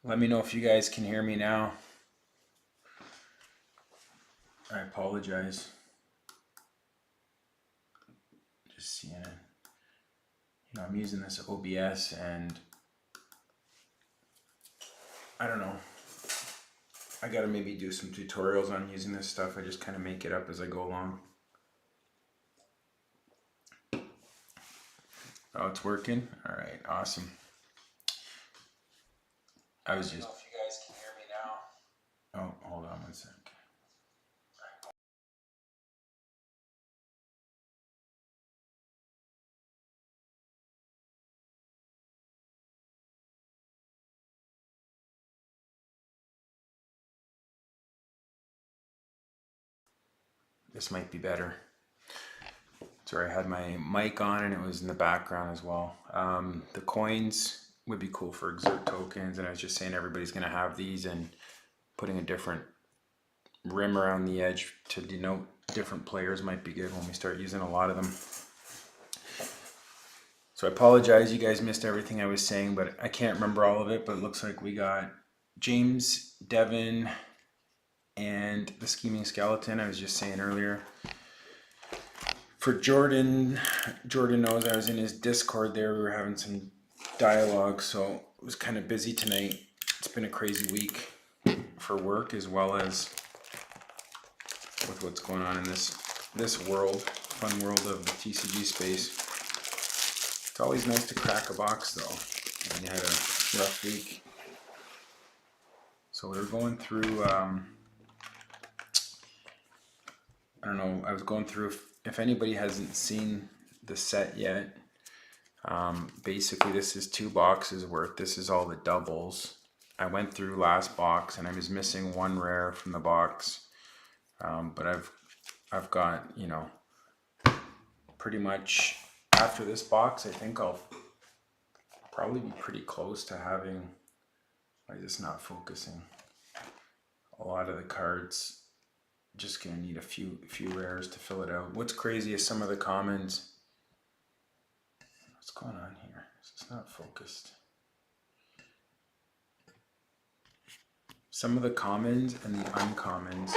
Let me know if you guys can hear me now. I apologize. Just seeing it. You know, I'm using this OBS and I don't know. I gotta maybe do some tutorials on using this stuff. I just kind of make it up as I go along. Oh, it's working? All right, awesome. I was just... I don't know if you guys can hear me now. Oh, hold on one sec. This might be better. Sorry, I had my mic on and it was in the background as well. The coins would be cool for exert tokens, and I was just saying everybody's going to have these, and putting a different rim around the edge to denote different players might be good when we start using a lot of them. So I apologize, you guys missed everything I was saying, but I can't remember all of it, but it looks like we got James, Devin, and the Scheming Skeleton I was just saying earlier. For Jordan knows I was in his Discord there. We were having some dialogue, so it was kind of busy tonight. It's been a crazy week for work as well as with what's going on in this world, fun world of the TCG space. It's always nice to crack a box though, when you had a rough week. So we were going through, I don't know, I was going through, if anybody hasn't seen the set yet, basically this is 2 boxes worth. This is all the doubles. I went through last box and I was missing 1 rare from the box, but I've got, you know, pretty much after this box I think I'll probably be pretty close to having, why is this not focusing, a lot of the cards. Just gonna need a few rares to fill it out. What's crazy is some of the commons. What's going on here? It's not focused. Some of the commons and the uncommons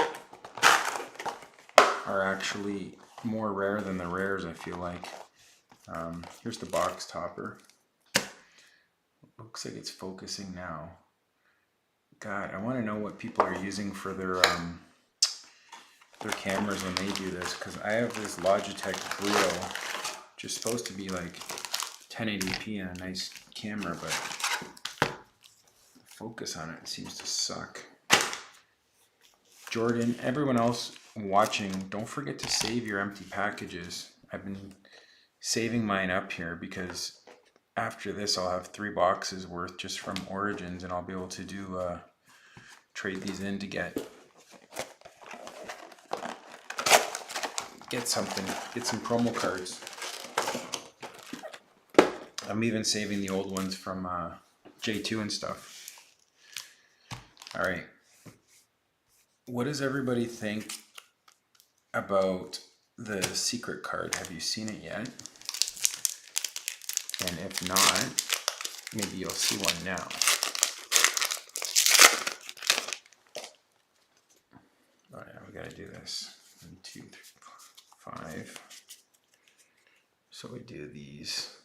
are actually more rare than the rares, I feel like. Here's the box topper. Looks like it's focusing now. God, I want to know what people are using for their cameras when they do this, because I have this Logitech Brio, which is supposed to be like 1080p and a nice camera, but the focus on it seems to suck. Jordan, everyone else watching, don't forget to save your empty packages. I've been saving mine up here because after this I'll have 3 boxes worth just from Origins, and I'll be able to do trade these in to get something, get some promo cards. I'm even saving the old ones from J2 and stuff. All right, what does everybody think about the secret card? Have you seen it yet? And if not, maybe you'll see one now. Oh yeah, we gotta do this. 1, 2, 3, 4, 5. So we do these.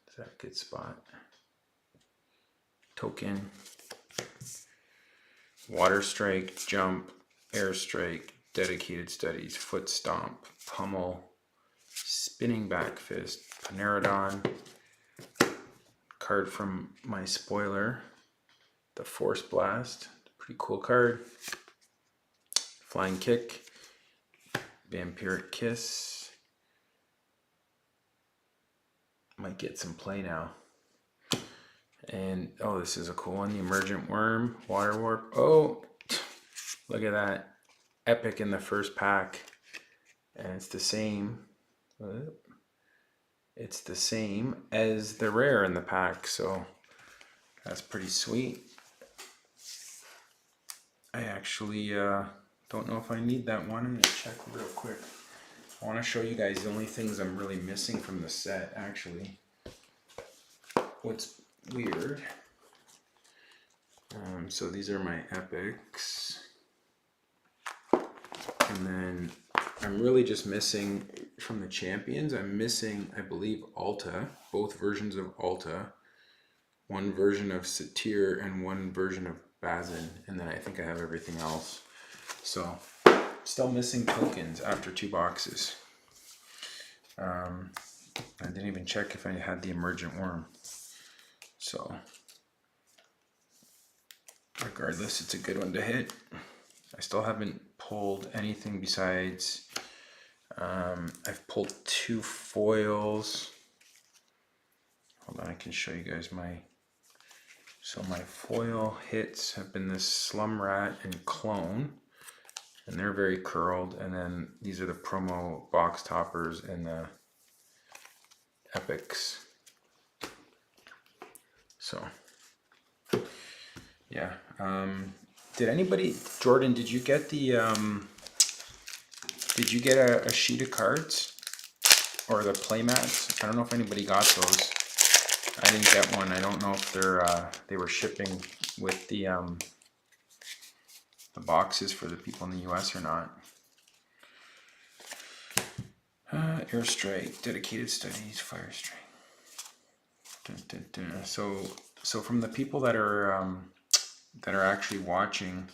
Is that a good spot? Token, water strike, jump, air strike, dedicated studies, foot stomp, pummel, spinning back fist, Panerodon, card from my spoiler, the Force Blast, pretty cool card, flying kick, vampiric kiss, might get some play now. And oh, this is a cool one, the emergent worm, water warp. Oh, look at that, epic in the first pack, and it's the same. It's the same as the rare in the pack, so that's pretty sweet. I actually don't know if I need that one. I'm gonna check real quick. I want to show you guys the only things I'm really missing from the set, actually. What's weird. So these are my epics. And then I'm really just missing from the champions. I'm missing, I believe, Alta, both versions of Alta, one version of Satyr, and one version of Bazin. And then I think I have everything else. So still missing tokens after 2 boxes. I didn't even check if I had the Emergent Worm. So regardless, it's a good one to hit. I still haven't pulled anything besides, I've pulled 2 foils. Hold on, I can show you guys so my foil hits have been this Slum Rat and Clone, and they're very curled. And then these are the promo box toppers and the epics. So yeah, did anybody, Jordan, did you get the did you get a sheet of cards or the play mats? I don't know if anybody got those. I didn't get one. I don't know if they were shipping with the boxes for the people in the US or not. Airstrike, dedicated studies, fire strike. Dun, dun, dun. So from the people that are actually watching,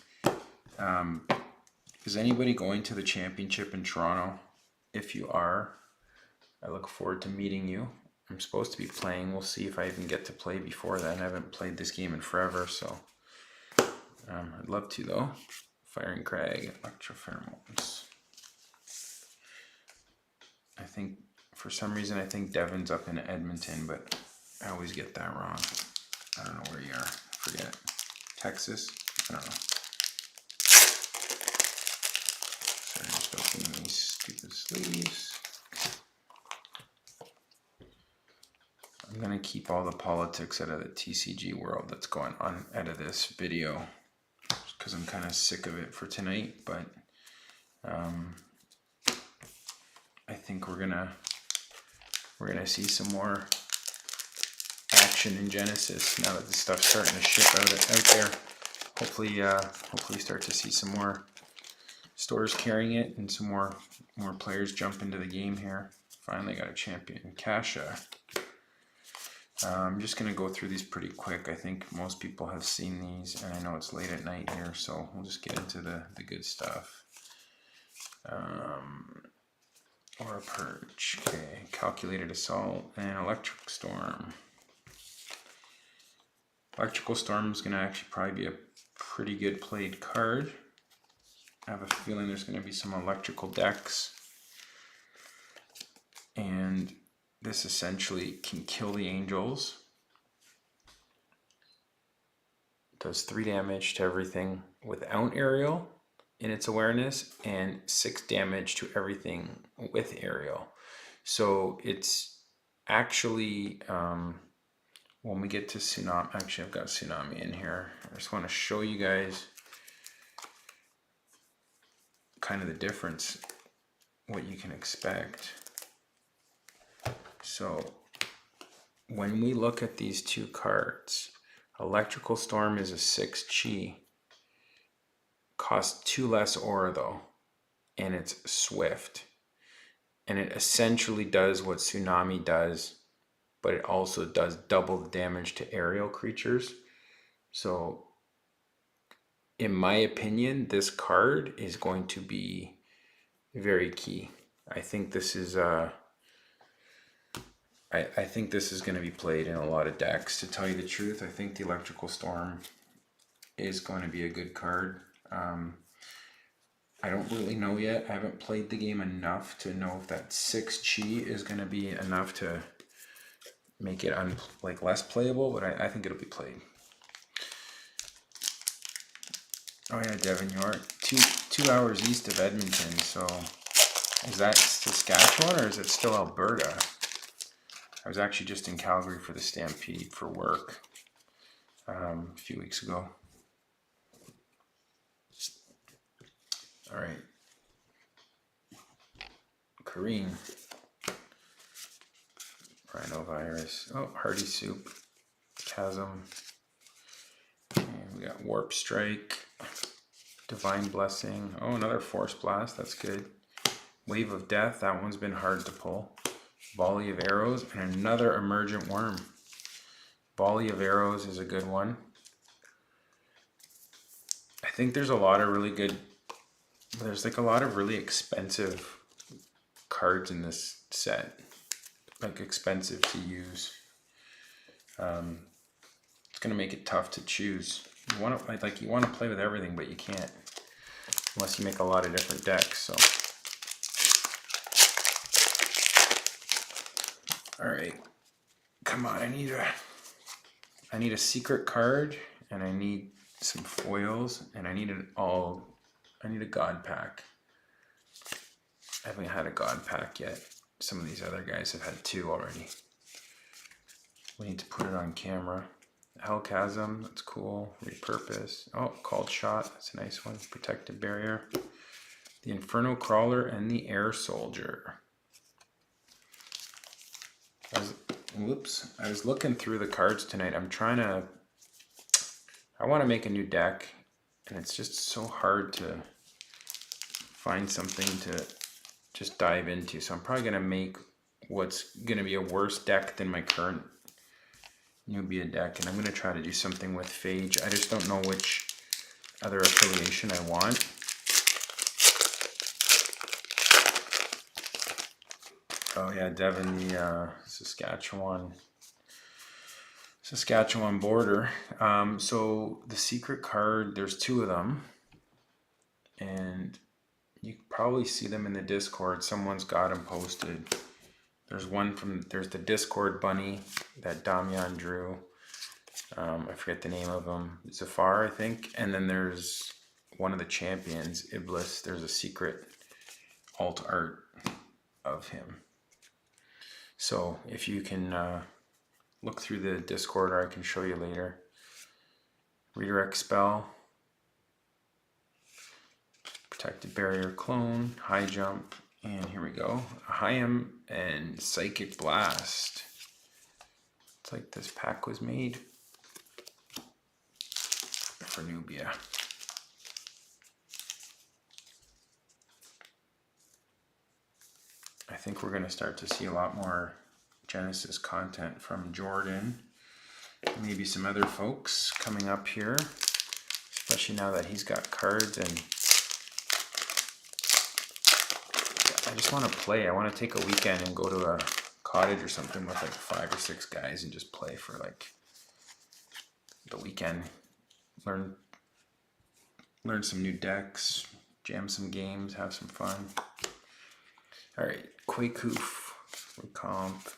is anybody going to the championship in Toronto? If you are, I look forward to meeting you. I'm supposed to be playing. We'll see if I even get to play before then. I haven't played this game in forever, so I'd love to though. Firing Crag, Electropheromones. I think for some reason I think Devon's up in Edmonton, but I always get that wrong. I don't know where you are. I forget. Texas? I don't know. Sorry, just opening these stupid sleeves. I'm gonna keep all the politics out of the TCG world that's going on out of this video, because I'm kind of sick of it for tonight. But I think we're gonna see some more action in Genesis now that the stuff's starting to ship out there. Hopefully start to see some more stores carrying it and some more players jump into the game here. Finally got a champion, Kasha. I'm just going to go through these pretty quick. I think most people have seen these, and I know it's late at night here, so we'll just get into the good stuff. Or a Purge. Okay, Calculated Assault and Electric Storm. Electrical Storm is going to actually probably be a pretty good played card. I have a feeling there's going to be some electrical decks. And this essentially can kill the angels. Does 3 damage to everything without aerial in its awareness, and 6 damage to everything with aerial. So it's actually, when we get to Tsunami, actually I've got Tsunami in here. I just want to show you guys kind of the difference, what you can expect. So when we look at these 2 cards, Electrical Storm is a 6 chi, costs 2 less aura though, and it's swift. And it essentially does what Tsunami does, but it also does double the damage to aerial creatures. So in my opinion, this card is going to be very key. I think this is I think this is going to be played in a lot of decks. To tell you the truth, I think the Electrical Storm is going to be a good card. I don't really know yet. I haven't played the game enough to know if that 6 chi is going to be enough to make it less playable, but I think it'll be played. Oh yeah, Devin, you are 2 hours east of Edmonton, so is that Saskatchewan or is it still Alberta? I was actually just in Calgary for the Stampede for work a few weeks ago. All right. Kareem. Rhinovirus. Oh, Hearty Soup. Chasm. And we got Warp Strike, Divine Blessing. Oh, another Force Blast, that's good. Wave of Death, that one's been hard to pull. Volley of Arrows, and another Emergent Worm. Volley of Arrows is a good one. I think there's a lot of really good, there's like a lot of really expensive cards in this set. Like expensive to use. It's gonna make it tough to choose. You want to play with everything, but you can't unless you make a lot of different decks. So, all right, come on. I need a secret card, and I need some foils, and I need a God Pack. I haven't had a God Pack yet. Some of these other guys have had 2 already. We need to put it on camera. Hellchasm, that's cool. Repurpose. Oh, Called Shot, that's a nice one. Protective Barrier. The Inferno Crawler and the Air Soldier. I was looking through the cards tonight. I want to make a new deck, and it's just so hard to find something to just dive into. So I'm probably going to make what's going to be a worse deck than my current Nubia deck, and I'm going to try to do something with Phage. I just don't know which other affiliation I want. Oh yeah, Devon, the Saskatchewan border. So the secret card, there's 2 of them, and you can probably see them in the Discord. Someone's got them posted. There's the Discord bunny that Damian drew. I forget the name of him. Zafar, I think. And then there's one of the champions, Iblis. There's a secret alt art of him. So if you can look through the Discord, or I can show you later. Redirect Spell. Protected Barrier Clone. High Jump. And here we go. Hayam and Psychic Blast. It's like this pack was made for Nubia. I think we're going to start to see a lot more Genesis content from Jordan. Maybe some other folks coming up here, especially now that he's got cards. And I just want to play. I want to take a weekend and go to a cottage or something with like 5 or 6 guys and just play for like the weekend. Learn some new decks, jam some games, have some fun. All right, Quakoof, Recomp,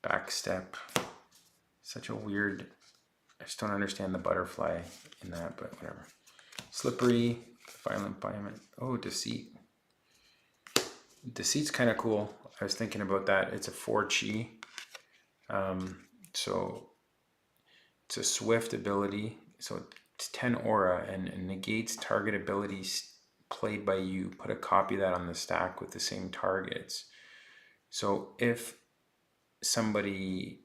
Backstep. Such a weird, I just don't understand the butterfly in that, but whatever. Slippery, Violent Impalement. Oh, Deceit. Deceit's kind of cool. I was thinking about that. It's a 4-chi. So it's a swift ability. So it's 10 aura and negates target abilities played by you. Put a copy of that on the stack with the same targets. So if somebody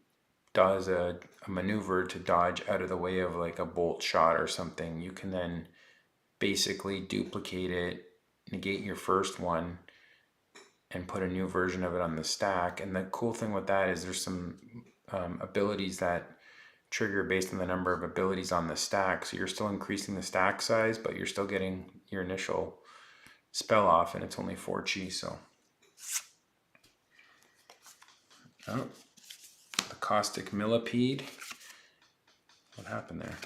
does a maneuver to dodge out of the way of like a bolt shot or something, you can then basically duplicate it, negate your first one, and put a new version of it on the stack. And the cool thing with that is there's some abilities that trigger based on the number of abilities on the stack. So you're still increasing the stack size, but you're still getting your initial spell off, and it's only 4-chi. So, oh, the Caustic Millipede. What happened there?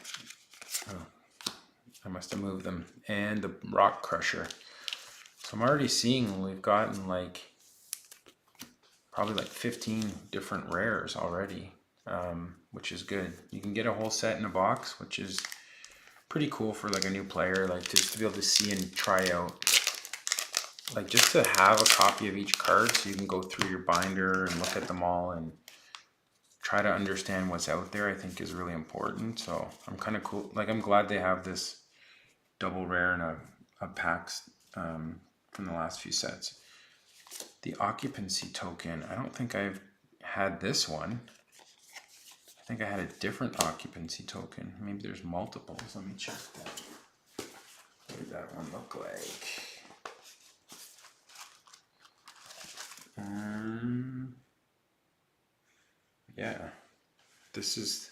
Oh, I must have moved them. And the Rock Crusher. So I'm already seeing we've gotten probably like 15 different rares already, which is good. You can get a whole set in a box, which is pretty cool for like a new player, like just to be able to see and try out, like just to have a copy of each card so you can go through your binder and look at them all and try to understand what's out there, I think is really important. So I'm kind of cool. Like I'm glad they have this double rare and a packs from the last few sets. The Occupancy Token, I don't think I've had this one. think I had a different occupancy token. Maybe there's multiples. Let me check that. What did that one look like? Yeah. This is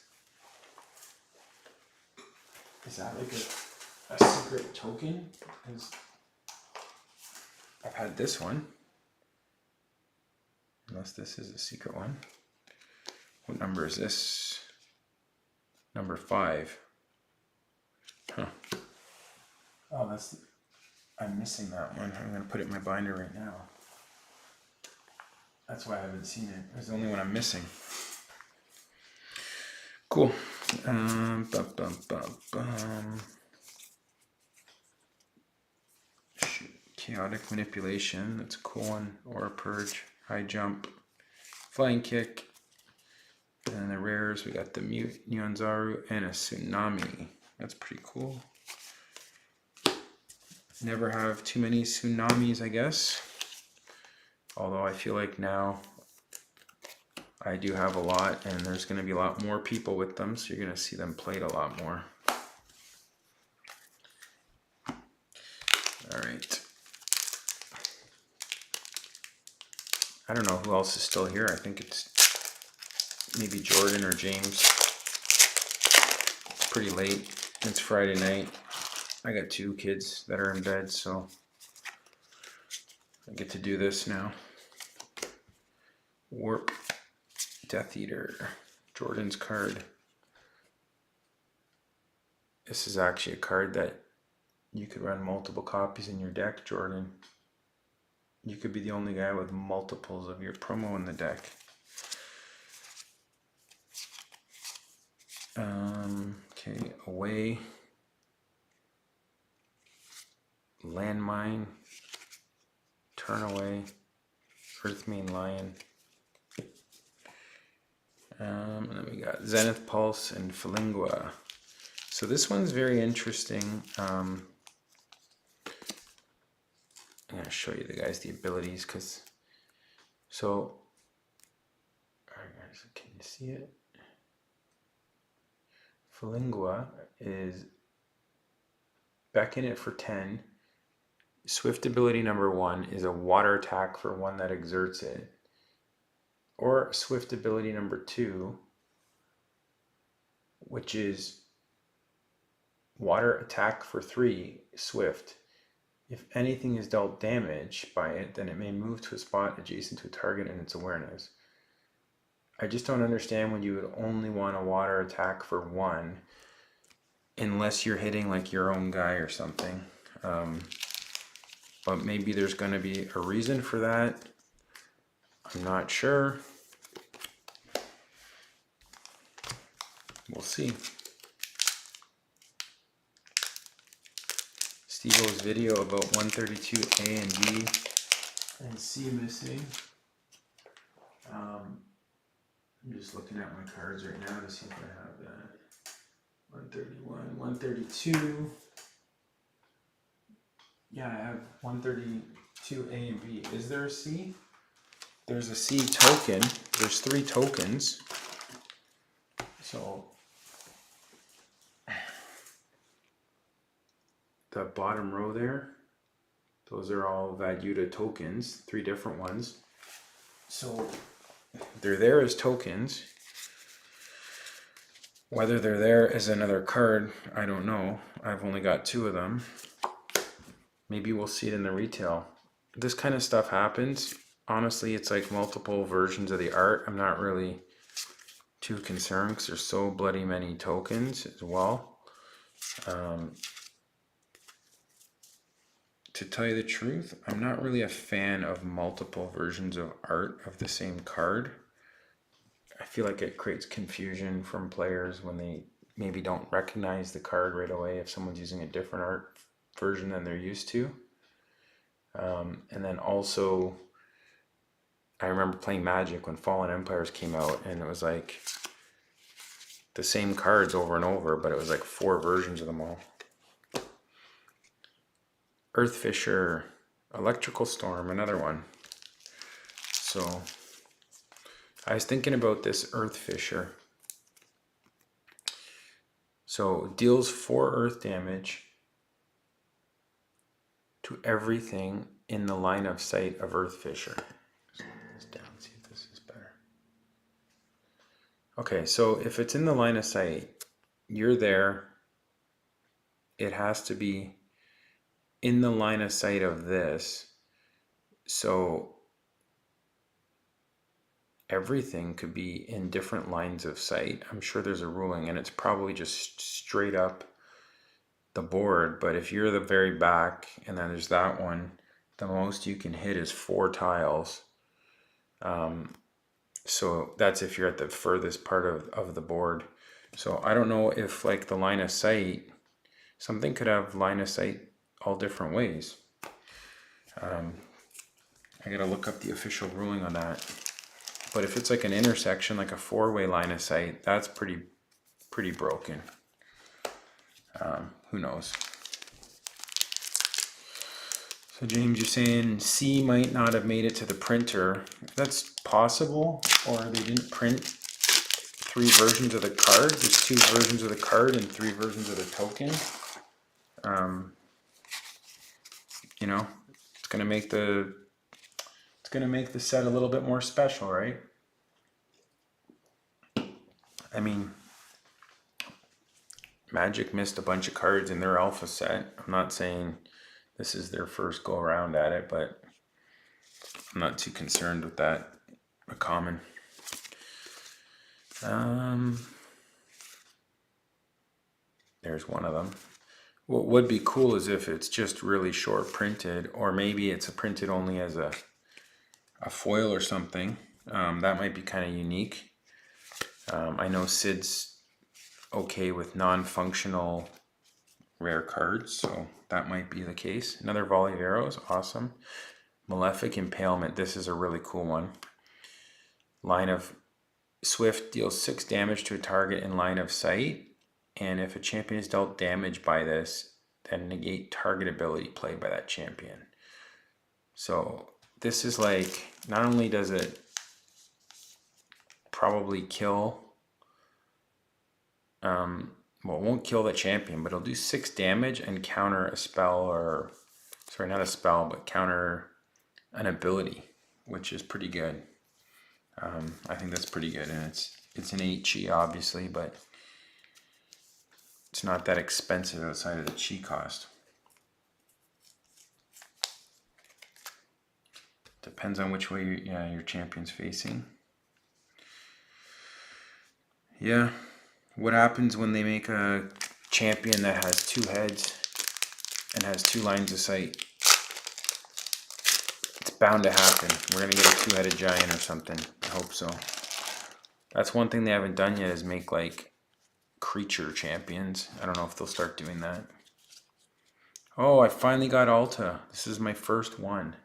that like a secret token? Because I've had this one. Unless this is a secret one. What number is this? Number 5. Huh. Oh, I'm missing that one. I'm gonna put it in my binder right now. That's why I haven't seen it. It's the only one I'm missing. Cool. Chaotic manipulation. That's a cool one. Aura purge. High jump. Flying kick. And the rares, we got the Mute, Nyanzaru, and a Tsunami. That's pretty cool. Never have too many Tsunamis, I guess. Although I feel like now I do have a lot, and there's going to be a lot more people with them, so you're going to see them played a lot more. All right. I don't know who else is still here. I think it's maybe Jordan or James. It's pretty late. It's Friday night. I got 2 kids that are in bed, so I get to do this now. Warp Death Eater. Jordan's card. This is actually a card that you could run multiple copies in your deck, Jordan. You could be the only guy with multiples of your promo in the deck. Okay, away. Landmine. Turn away. Earthmane Lion. And then we got Zenith Pulse and Falingua. So this one's very interesting. I'm going to show you the abilities because so can you see it? Falingua is beckon it for 10. Swift ability number 1 is a water attack for 1 that exerts it. Or swift ability number 2, which is water attack for 3, swift. If anything is dealt damage by it, then it may move to a spot adjacent to a target in its awareness. I just don't understand when you would only want a water attack for 1, unless you're hitting like your own guy or something. But maybe there's going to be a reason for that. I'm not sure. We'll see. Steve-O's video about 132A and B and C missing. I'm just looking at my cards right now to see if I have that. 131, 132. Yeah, I have 132A and B. Is there a C? There's a C token. There's 3 tokens. So the bottom row there, those are all Valuta tokens, 3 different ones. So they're there as tokens. Whether they're there as another card, I don't know. I've only got 2 of them. Maybe we'll see it in the retail. This kind of stuff happens. Honestly, it's like multiple versions of the art. I'm not really too concerned because there's so bloody many tokens as well. To tell you the truth, I'm not really a fan of multiple versions of art of the same card. I feel like it creates confusion from players when they maybe don't recognize the card right away if someone's using a different art version than they're used to. And then also, I remember playing Magic when Fallen Empires came out, and it was like the same cards over and over, but it was like 4 versions of them all. Earthfisher, Electrical Storm, another one. So I was thinking about this Earthfisher. So deals 4 earth damage to everything in the line of sight of Earth Fisher. Slow this down, see if this is better. Okay, so if it's in the line of sight, you're there. It has to be in the line of sight of this. So everything could be in different lines of sight. I'm sure there's a ruling, and it's probably just straight up the board. But if you're the very back and then there's that one, the most you can hit is 4 tiles. So that's if you're at the furthest part of the board. So I don't know if like the line of sight, something could have line of sight all different ways. I gotta look up the official ruling on that. But if it's like an intersection, like a 4-way line of sight, that's pretty broken. Who knows? So James, you're saying C might not have made it to the printer. That's possible, or they didn't print 3 versions of the card. There's 2 versions of the card and 3 versions of the token. You know, it's gonna make the set a little bit more special, right? I mean, Magic missed a bunch of cards in their alpha set. I'm not saying this is their first go around at it, but I'm not too concerned with that. A common. There's one of them. What would be cool is if it's just really short printed, or maybe it's printed only as a foil or something. That might be kind of unique. I know Sid's okay with non-functional rare cards, so that might be the case. Another volley of arrows, awesome. Malefic Impalement, this is a really cool one. Line of Swift deals 6 damage to a target in line of sight, and if a champion is dealt damage by this, then negate target ability played by that champion. So this is like, not only does it probably kill, well, it won't kill the champion, but it'll do 6 damage and counter a spell, or sorry, not a spell, but counter an ability, which is pretty good. I think that's pretty good, and it's an 8 chi obviously, but it's not that expensive outside of the chi cost. Depends on which way your champion's facing. Yeah. What happens when they make a champion that has 2 heads and has 2 lines of sight? It's bound to happen. We're going to get a 2-headed giant or something. I hope so. That's one thing they haven't done yet, is make like creature champions. I don't know if they'll start doing that. Oh, I finally got Alta. This is my first one.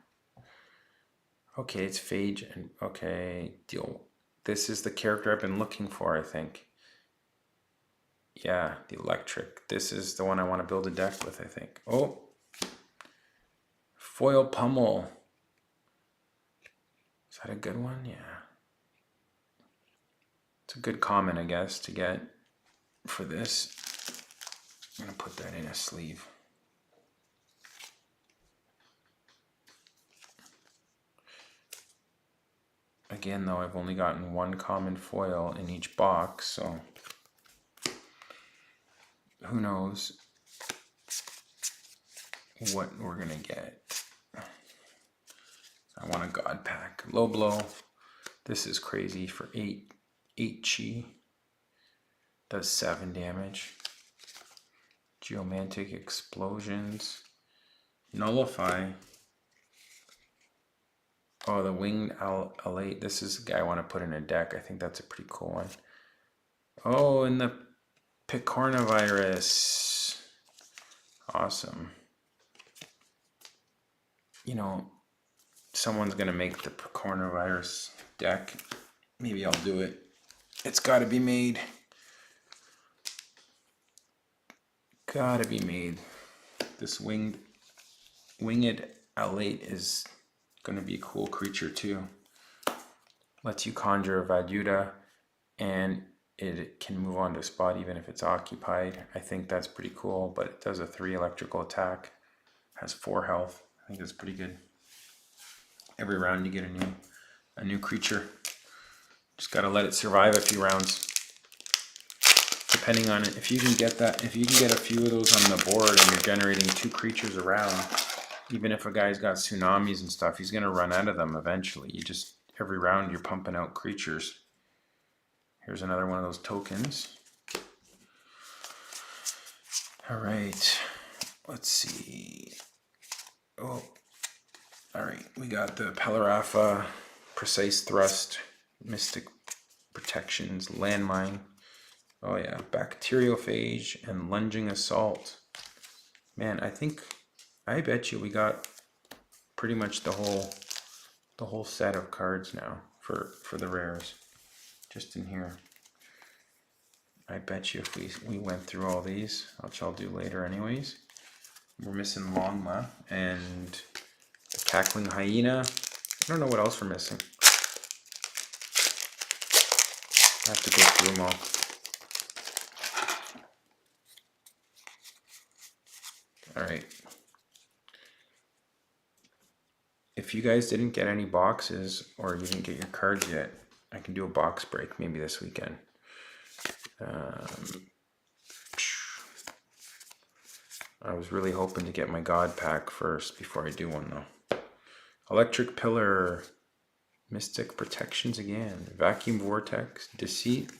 Okay, it's Phage, and okay, deal. This is the character I've been looking for, I think. Yeah, the electric. This is the one I want to build a deck with, I think. Oh, foil pummel. Is that a good one? Yeah. It's a good common, I guess, to get for this. I'm going to put that in a sleeve. Again, though, I've only gotten 1 common foil in each box, so who knows what we're gonna get. I want a god pack. Low blow. This is crazy for 8 chi. Does 7 damage. Geomantic explosions. Nullify. Oh, the winged alate. This is the guy I want to put in a deck. I think that's a pretty cool one. Oh, and the Picornavirus. Awesome. You know, someone's going to make the Picornavirus deck. Maybe I'll do it. It's got to be made. Gotta be made. This winged alate is going to be a cool creature too. Lets you conjure a Vaduda, and it can move on to a spot even if it's occupied. I think that's pretty cool, but it does a 3 electrical attack, has 4 health. I think that's pretty good. Every round you get a new creature. Just gotta let it survive a few rounds. Depending on it, if you can get a few of those on the board and you're generating 2 creatures around, even if a guy's got tsunamis and stuff, he's gonna run out of them eventually. Every round you're pumping out creatures. Here's another one of those tokens. All right, let's see. Oh, all right, we got the Pelarafa, Precise Thrust, Mystic Protections, Landmine. Oh yeah, Bacteriophage and Lunging Assault. Man, I bet you we got pretty much the whole set of cards now for the rares. Just in here. I bet you if we went through all these, which I'll do later anyways. We're missing Longma and the Cackling Hyena. I don't know what else we're missing. I have to go through them all. Alright. If you guys didn't get any boxes or you didn't get your cards yet, I can do a box break maybe this weekend. I was really hoping to get my God pack first before I do one though. Electric Pillar, Mystic Protections again, Vacuum Vortex, Deceit,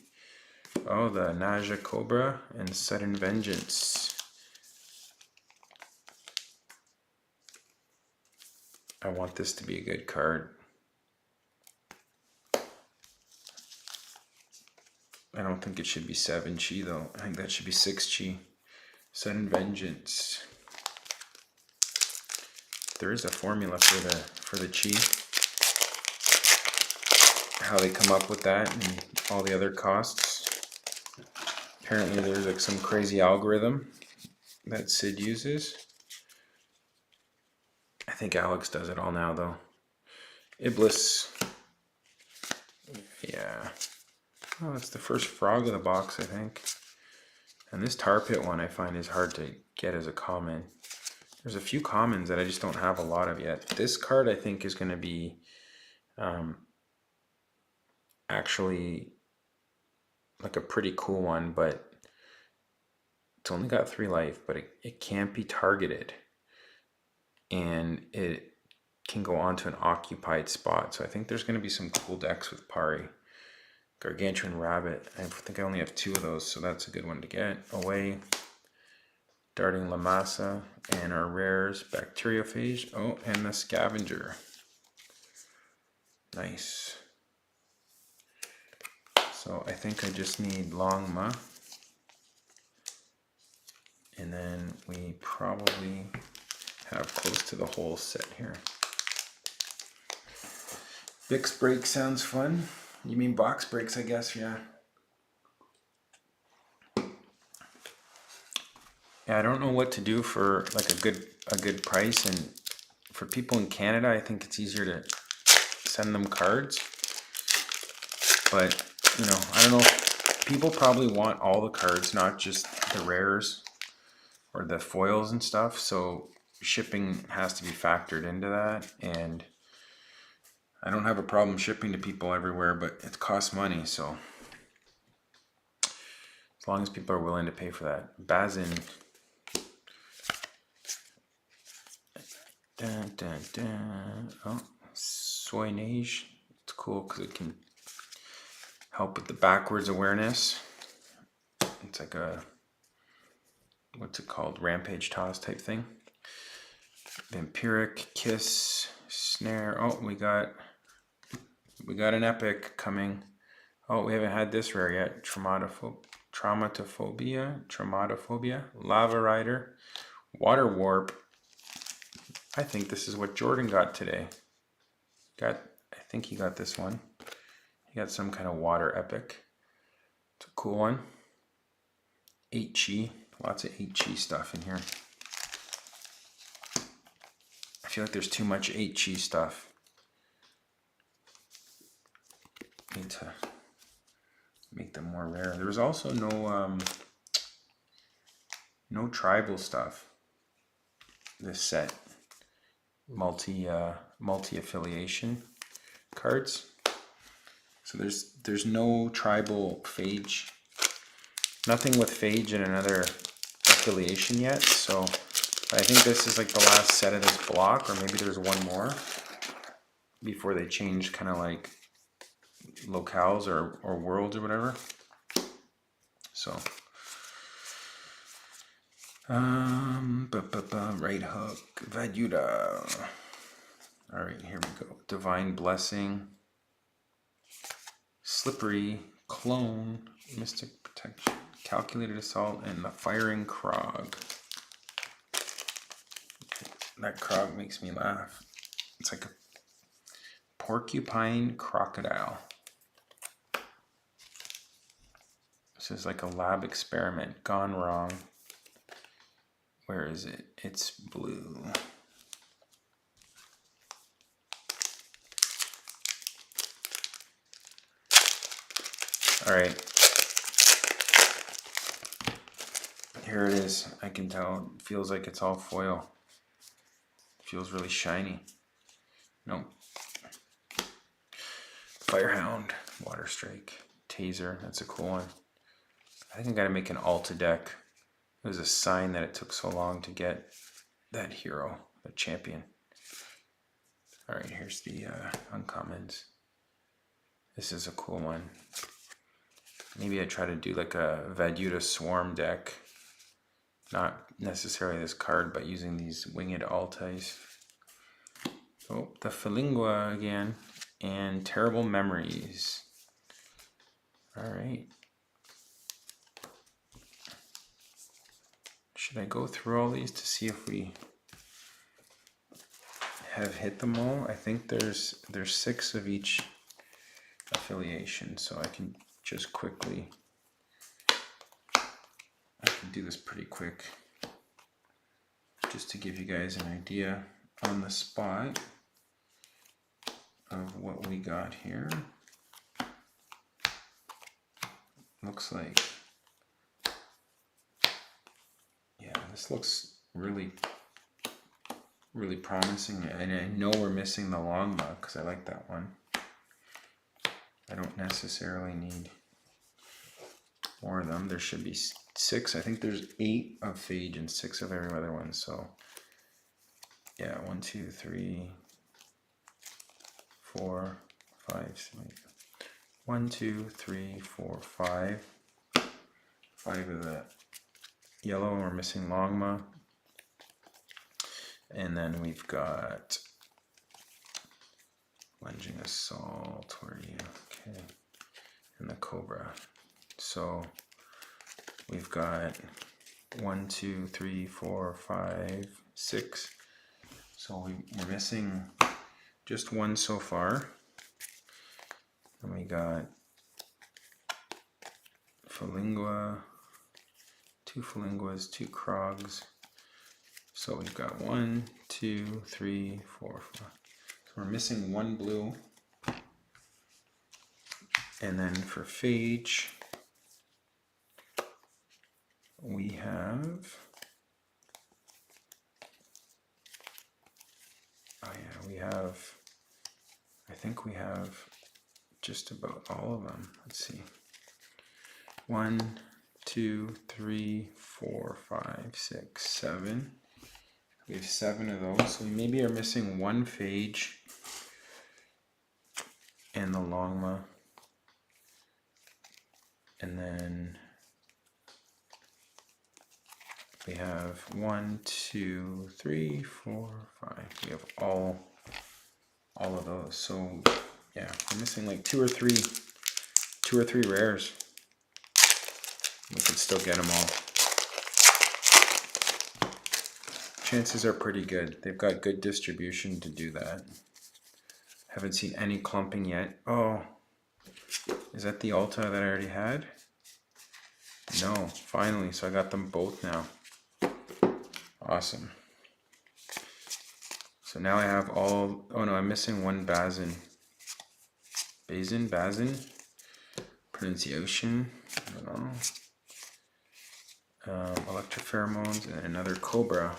oh the Naja Cobra, and Sudden Vengeance. I want this to be a good card. I don't think it should be 7 chi though. I think that should be 6 chi. Sudden Vengeance. There is a formula for the chi. How they come up with that and all the other costs. Apparently there's like some crazy algorithm that Sid uses. I think Alex does it all now though. Iblis. Yeah. Oh, that's the first frog of the box, I think. And this Tar Pit one I find is hard to get as a common. There's a few commons that I just don't have a lot of yet. This card I think is going to be actually like a pretty cool one, but it's only got 3 life, but it can't be targeted. And it can go onto an occupied spot. So I think there's going to be some cool decks with Pari. Gargantuan Rabbit. I think I only have 2 of those, so that's a good one to get. Away. Darting Lamasa. And our rares. Bacteriophage. Oh, and the Scavenger. Nice. So I think I just need Longma. And then we probably have close to the whole set here. Bix break sounds fun. You mean box breaks, I guess, yeah. Yeah, I don't know what to do for like a good price, and for people in Canada, I think it's easier to send them cards. But, you know, I don't know. People probably want all the cards, not just the rares or the foils and stuff. So shipping has to be factored into that, and I don't have a problem shipping to people everywhere, but it costs money, so as long as people are willing to pay for that. Bazin. Dun, dun, dun. Oh, Soignage. It's cool because it can help with the backwards awareness. It's like a, what's it called? Rampage toss type thing. Vampiric Kiss. Snare. Oh, we got an epic coming. Oh, we haven't had this rare yet. Traumatophobia, Lava Rider, Water Warp. I think this is what Jordan got today. I think he got this one. He got some kind of water epic. It's a cool one. 8 chi, lots of 8 chi stuff in here. I feel like there's too much 8 chi stuff. Need to make them more rare. There was also no tribal stuff this set. Multi affiliation cards. So there's no tribal phage, nothing with phage in another affiliation yet. So I think this is like the last set of this block, or maybe there's one more before they change kind of like locales or worlds or whatever. So right hook, Vadyuta. All right, here we go. Divine Blessing, Slippery, Clone, Mystic Protection, Calculated Assault, and the Firing Krog. That Krog makes me laugh. It's like a porcupine crocodile. This is like a lab experiment gone wrong. Where is it? It's blue. All right. Here it is. I can tell. It feels like it's all foil. It feels really shiny. No. Firehound, Water Strike, Taser. That's a cool one. I think I gotta make an Alta deck. It was a sign that it took so long to get that hero, the champion. All right, here's the uncommons. This is a cool one. Maybe I try to do like a Vadyuta Swarm deck. Not necessarily this card, but using these winged altais. Oh, the Falingua again. And Terrible Memories. All right. Should I go through all these to see if we have hit them all? I think there's 6 of each affiliation, so I can just quickly, I can do this pretty quick just to give you guys an idea on the spot of what we got here. Looks like, yeah, this looks really promising, and I know we're missing the Longma because I like that one. I don't necessarily need more of them. There should be 6. I think there's 8 of Phage and 6 of every other one. So yeah, 1, 2, 3, 4, 5, 6. 1, 2, 3, 4, 5. 5 of the yellow, and we're missing Longma. And then we've got Lunging Assault, where are you? Okay. And the Cobra. So we've got 1, 2, 3, 4, 5, 6. So we're missing just 1 so far. And we got Falingua, 2 Falinguas, 2 Krogs. So we've got 1, 2, 3, 4, 5. So we're missing 1 blue. And then for Phage, we have, I think we have just about all of them. Let's see. 1, 2, 3, 4, 5, 6, 7. We have 7 of those. So we maybe are missing 1 Phage and the Longma. And then we have 1, 2, 3, 4, 5. We have all of those. So yeah, we're missing like 2 or 3 rares. We could still get them all. Chances are pretty good. They've got good distribution to do that. Haven't seen any clumping yet. Oh, is that the Alta that I already had? No, finally. So I got them both now. Awesome. So now I have all, oh no, I'm missing 1 Bazin. Bazin? pronunciation. I don't know. Electropheromones and another cobra.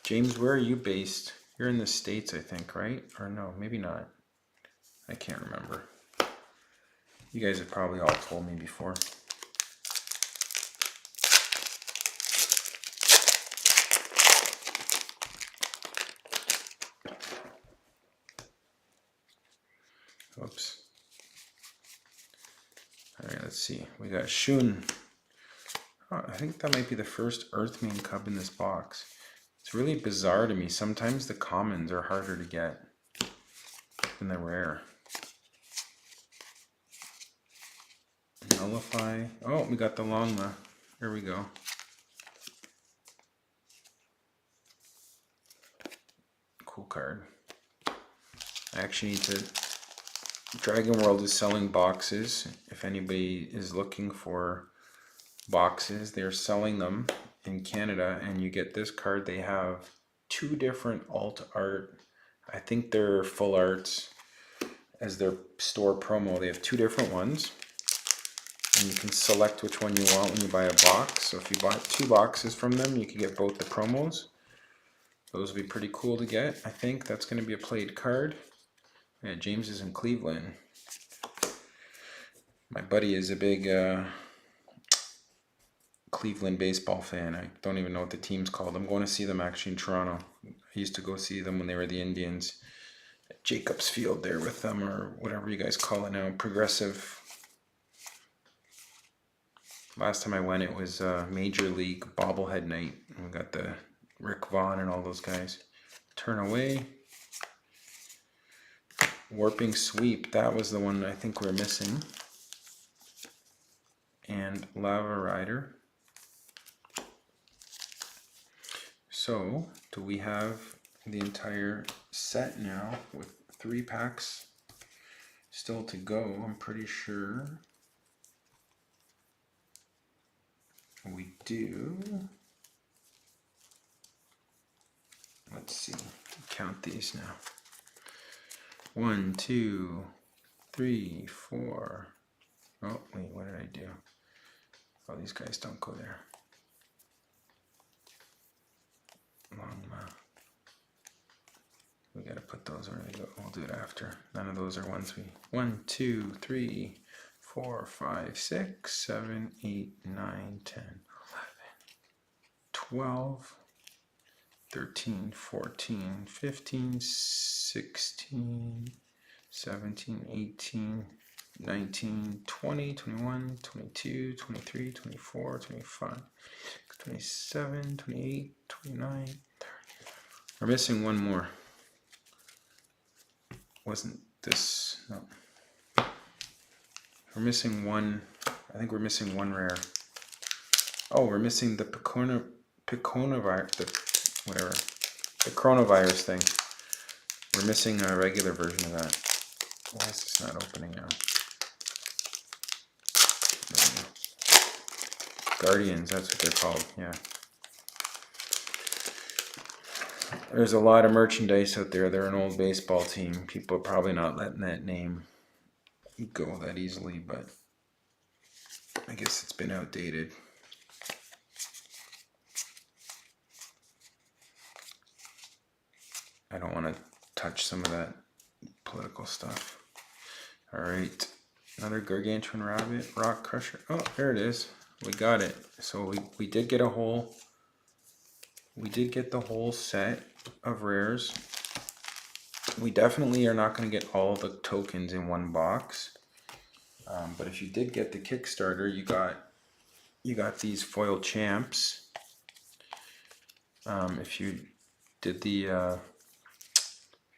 James, where are you based? You're in the States, I think, right? Or no, maybe not. I can't remember. You guys have probably all told me before. Oops. Alright, let's see. We got Shun. Oh, I think that might be the first Earthmane cub in this box. It's really bizarre to me. Sometimes the commons are harder to get than the rare. Nullify. Oh, we got the Longma. There we go. Cool card. I actually need to... Dragon World is selling boxes. If anybody is looking for boxes, they're selling them in Canada, and you get this card. They have 2 different alt art. I think they're full arts as their store promo. They have 2 different ones, and you can select which one you want when you buy a box. So if you bought 2 boxes from them, you can get both the promos. Those would be pretty cool to get. I think that's going to be a played card. Yeah, James is in Cleveland. My buddy is a big Cleveland baseball fan. I don't even know what the team's called. I'm going to see them actually in Toronto. I used to go see them when they were the Indians at Jacobs Field there with them, or whatever you guys call it now, Progressive. Last time I went, it was Major League bobblehead night. We got the Rick Vaughn and all those guys. Turn away. Warping Sweep, that was the one I think we're missing. And Lava Rider. So, do we have the entire set now with 3 packs still to go? I'm pretty sure we do. Let's see, count these now. 1, 2, 3, 4. Oh, wait, what did I do? Oh, these guys don't go there. Longma. We gotta put those where they go. We'll do it after. None of those are ones we... 1, 2, 3, 4, 5, 6, 7, 8, 9, 10, 11, 12, 13, 14, 15, 16, 17, 18, 19, 20, 21, 22, 23, 24, 25, 27, 28, 29, 30. We're missing one more. Wasn't this... No. We're missing one... I think we're missing one rare. Oh, we're missing the piconavirus... The coronavirus thing. We're missing a regular version of that. Why is this not opening now? Guardians, that's what they're called, yeah. There's a lot of merchandise out there. They're an old baseball team. People are probably not letting that name go that easily, but I guess it's been outdated. I don't want to touch some of that political stuff. All right, another Gargantuan Rabbit, Rock Crusher. Oh, there it is. We got it. So we did get a whole... We did get the whole set of rares. We definitely are not going to get all the tokens in one box. But if you did get the Kickstarter, you got these foil champs. If you did the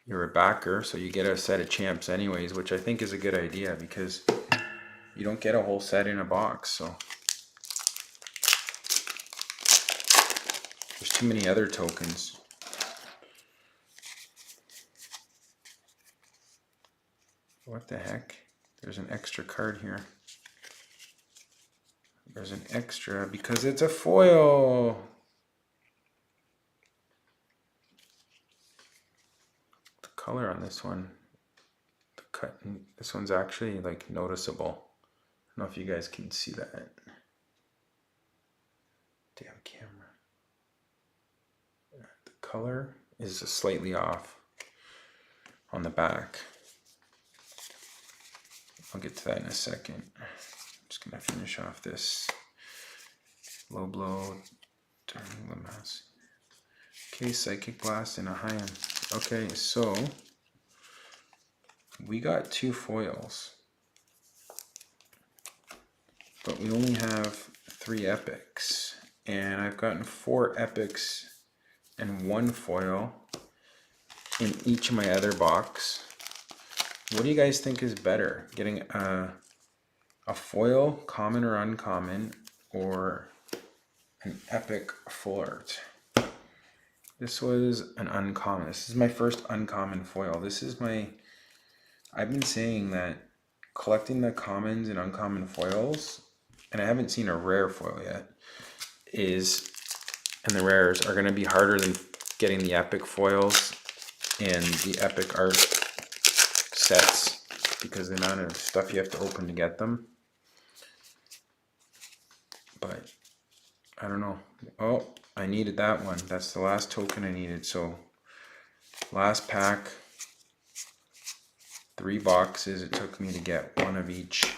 you're a backer, so you get a set of champs anyways, which I think is a good idea because you don't get a whole set in a box. So there's too many other tokens. What the heck? There's an extra card here. There's an extra because it's a foil. color on this one. The cut, this one's actually like noticeable. I don't know if you guys can see that. Damn camera. The color is slightly off on the back. I'll get to that in a second. I'm just gonna finish off this low blow, turning the mask. Okay, Psychic Blast and a high end. Okay, so we got 2 foils, but we only have 3 epics, and I've gotten 4 epics and 1 foil in each of my other box. What do you guys think is better, getting a foil, common or uncommon, or an epic full art? This was an uncommon. This is my first uncommon foil. I've been saying that collecting the commons and uncommon foils, and I haven't seen a rare foil yet, and the rares are going to be harder than getting the epic foils and the epic art sets, because the amount of stuff you have to open to get them. But I don't know. Oh, I needed that one. That's the last token I needed. So last pack, 3 boxes. It took me to get 1 of each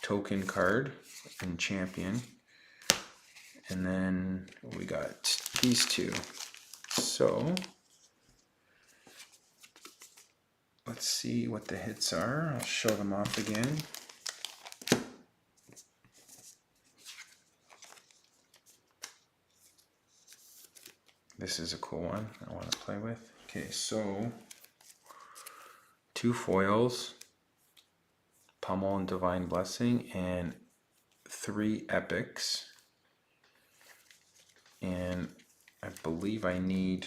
token card and champion. And then we got these 2. So let's see what the hits are. I'll show them off again. This is a cool one I want to play with. Okay, so 2 foils, Pummel and Divine Blessing, and 3 epics. And I believe I need,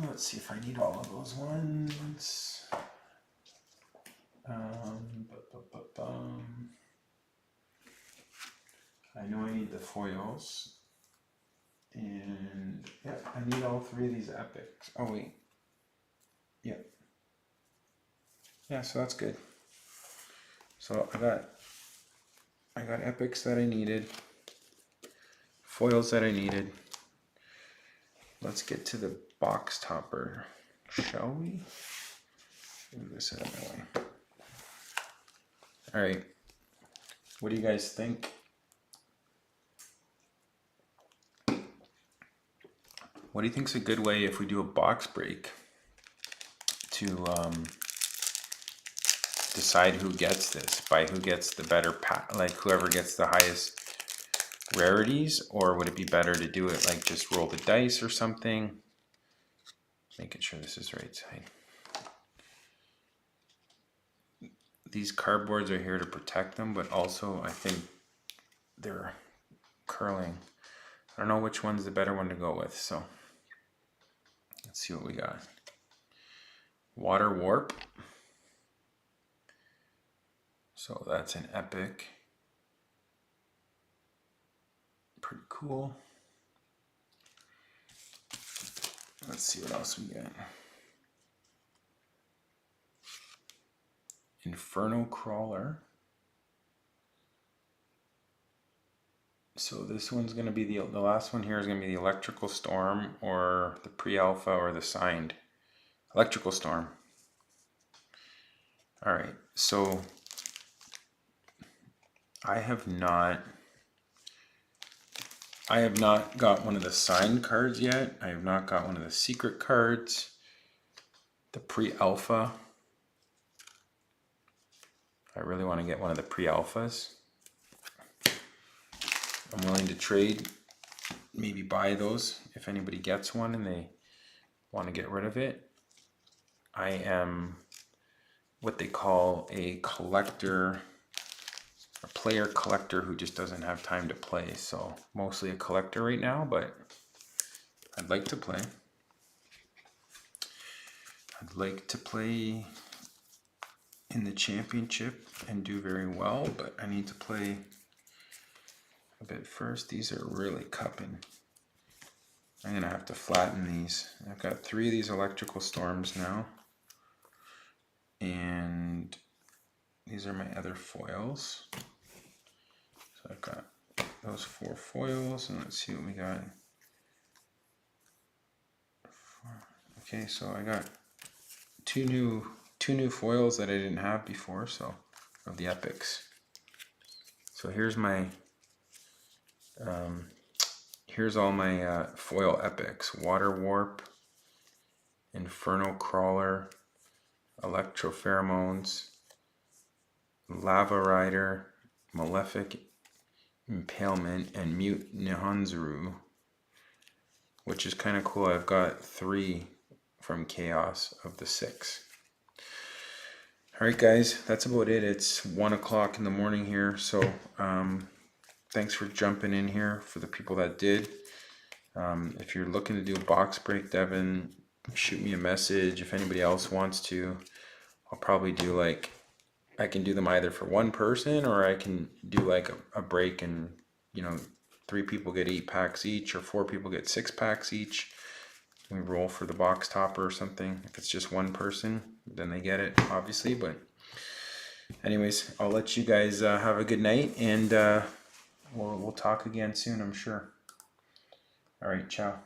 let's see if I need all of those ones. I know I need the foils. And yeah, I need all 3 of these epics. Oh wait. Yeah. Yeah, so that's good. So I got epics that I needed. Foils that I needed. Let's get to the box topper, shall we? Move this out of my way. Alright. What do you guys think? What do you think is a good way, if we do a box break, to decide who gets this? By who gets the better pack, like whoever gets the highest rarities? Or would it be better to do it like just roll the dice or something? Making sure this is right side. These cardboards are here to protect them, but also I think they're curling. I don't know which one's the better one to go with, so let's see what we got. Water Warp. So that's an epic. Pretty cool. Let's see what else we got. Inferno Crawler. So this one's going to be the last one here is going to be the Electrical Storm, or the Pre-Alpha, or the Signed. Electrical Storm. Alright, so I have not got one of the signed cards yet. I have not got one of the secret cards. The Pre-Alpha. I really want to get one of the Pre-Alphas. I'm willing to trade, maybe buy those if anybody gets one and they want to get rid of it. I am what they call a collector, a player collector who just doesn't have time to play. So mostly a collector right now, but I'd like to play. I'd like to play in the championship and do very well, but I need to play a bit first. These are really cupping. I'm gonna have to flatten these. I've got 3 of these electrical storms now. And these are my other foils. So I've got those 4 foils, and let's see what we got. Okay, so I got two new foils that I didn't have before, so of the epics. So here's my here's all my foil epics: Water Warp, Infernal Crawler, Electropheromones, Lava Rider, Malefic Impalement, and Mute Nihonzuru, which is kind of cool. I've got 3 from Chaos of the 6. Alright guys, that's about it. It's 1 o'clock in the morning here, so thanks for jumping in here for the people that did. If you're looking to do a box break, Devin, shoot me a message. If anybody else wants to, I'll probably do like, I can do them either for one person, or I can do like a break and, you know, 3 people get 8 packs each, or 4 people get 6 packs each. We roll for the box topper or something. If it's just one person, then they get it, obviously. But anyways, I'll let you guys have a good night, and we'll talk again soon, I'm sure. All right, ciao.